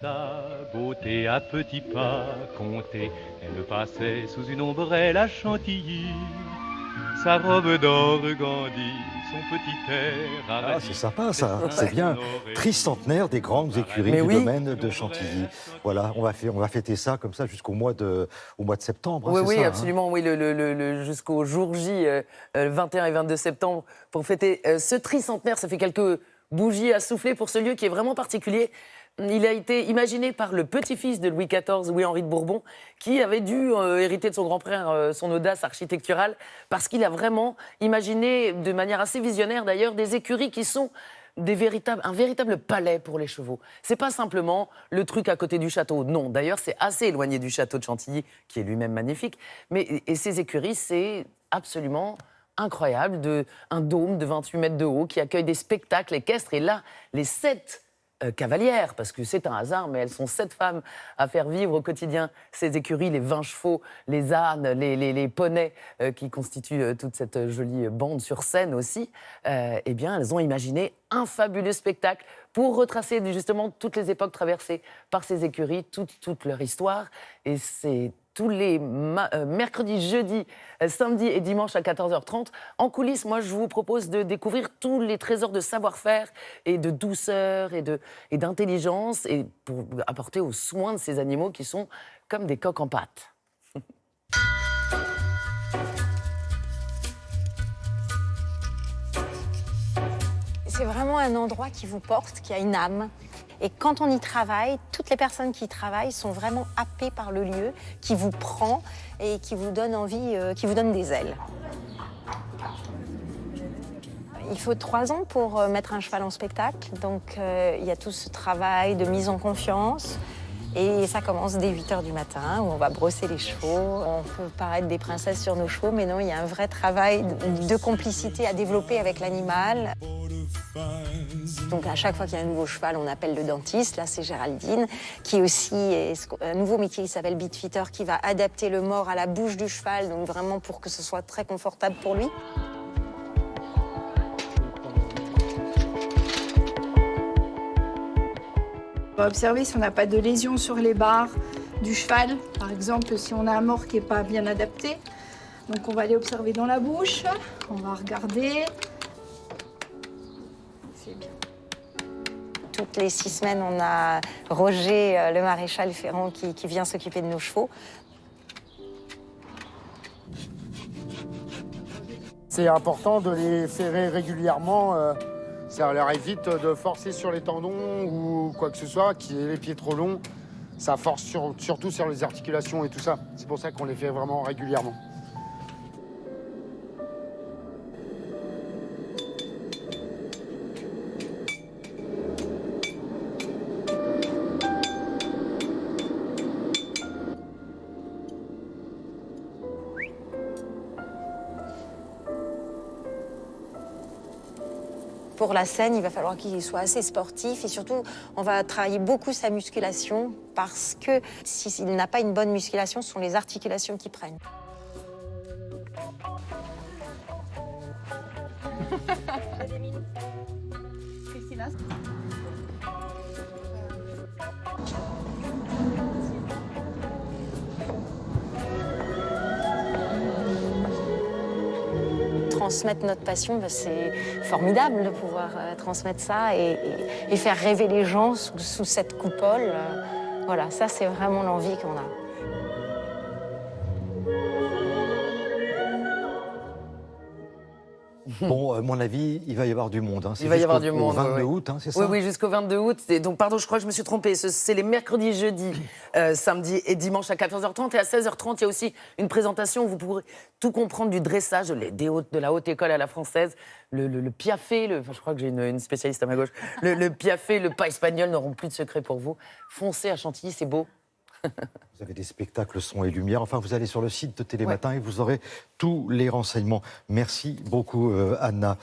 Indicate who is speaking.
Speaker 1: Sa beauté à petits pas comptait, elle passait sous une ombrelle à Chantilly. Sa robe d'organdi, son petit air
Speaker 2: Ah, c'est
Speaker 1: hardi,
Speaker 2: sympa
Speaker 1: ses
Speaker 2: ça,
Speaker 1: seins
Speaker 2: c'est bien.
Speaker 1: honoraient
Speaker 2: Tricentenaire des grandes écuries
Speaker 3: Mais
Speaker 2: du
Speaker 3: oui.
Speaker 2: domaine de Chantilly. Voilà, on va fêter ça comme ça jusqu'au mois de septembre, hein,
Speaker 3: Oui,
Speaker 2: c'est
Speaker 3: oui,
Speaker 2: ça, hein.
Speaker 3: absolument. Oui, jusqu'au jour J, 21 et 22 septembre, pour fêter ce tricentenaire. Ça fait quelques bougies à souffler pour ce lieu qui est vraiment particulier. Il a été imaginé par le petit-fils de Louis XIV, Louis-Henri de Bourbon, qui avait dû hériter de son grand-père son audace architecturale, parce qu'il a vraiment imaginé, de manière assez visionnaire d'ailleurs, des écuries qui sont un véritable palais pour les chevaux. C'est pas simplement le truc à côté du château. Non, d'ailleurs, c'est assez éloigné du château de Chantilly, qui est lui-même magnifique. Et ces écuries, c'est absolument incroyable. Un dôme de 28 mètres de haut qui accueille des spectacles équestres. Et là, les 7 cavalières, parce que c'est un hasard, mais elles sont 7 femmes à faire vivre au quotidien ces écuries, les 20 chevaux, les ânes, les poneys qui constituent toute cette jolie bande sur scène aussi. Eh bien, elles ont imaginé un fabuleux spectacle pour retracer justement toutes les époques traversées par ces écuries, toute leur histoire. Et c'est tous les mercredis, jeudis, samedis et dimanches à 14h30. En coulisses, moi, je vous propose de découvrir tous les trésors de savoir-faire et de douceur et d'intelligence, et pour apporter aux soins de ces animaux qui sont comme des coques en pâte.
Speaker 4: C'est vraiment un endroit qui vous porte, qui a une âme. Et quand on y travaille, toutes les personnes qui y travaillent sont vraiment happées par le lieu, qui vous prend et qui vous donne envie, qui vous donne des ailes. Il faut 3 ans pour mettre un cheval en spectacle, donc il y a tout ce travail de mise en confiance. Et ça commence dès 8h du matin, où on va brosser les chevaux. On peut paraître des princesses sur nos chevaux, mais non, il y a un vrai travail de complicité à développer avec l'animal. Donc à chaque fois qu'il y a un nouveau cheval, on appelle le dentiste. Là, c'est Géraldine, qui aussi est un nouveau métier qui s'appelle beatfitter, qui va adapter le mors à la bouche du cheval, donc vraiment pour que ce soit très confortable pour lui.
Speaker 5: On va observer si on n'a pas de lésions sur les barres du cheval. Par exemple, si on a un mors qui n'est pas bien adapté. Donc on va aller observer dans la bouche. On va regarder. C'est bien.
Speaker 4: Toutes les 6 semaines, on a Roger, le maréchal ferrant, qui vient s'occuper de nos chevaux.
Speaker 6: C'est important de les ferrer régulièrement. Ça leur évite de forcer sur les tendons ou quoi que ce soit, qui aient les pieds trop longs. Ça force surtout sur les articulations et tout ça. C'est pour ça qu'on les fait vraiment régulièrement.
Speaker 4: Pour la scène, il va falloir qu'il soit assez sportif et surtout, on va travailler beaucoup sa musculation parce que s'il n'a pas une bonne musculation, ce sont les articulations qui prennent. Transmettre notre passion, c'est formidable de pouvoir transmettre ça et faire rêver les gens sous cette coupole. Voilà, ça c'est vraiment l'envie qu'on a.
Speaker 2: Bon, à mon avis, il va y avoir du monde, hein.
Speaker 3: Il va y avoir du monde.
Speaker 2: Au 22
Speaker 3: oui.
Speaker 2: août, hein, c'est ça?
Speaker 3: Oui, oui, jusqu'au 22 août. Et donc, pardon, je crois que je me suis trompée. C'est les mercredis, jeudis, samedi et dimanche à 14h30. Et à 16h30, il y a aussi une présentation où vous pourrez tout comprendre du dressage de la haute école à la française. Le piafé, je crois que j'ai une spécialiste à ma gauche. Le piafé, le pas espagnol n'auront plus de secret pour vous. Foncez à Chantilly, c'est beau.
Speaker 2: Vous avez des spectacles son et lumière. Enfin, vous allez sur le site de Télématin et vous aurez tous les renseignements. Merci beaucoup, Anna.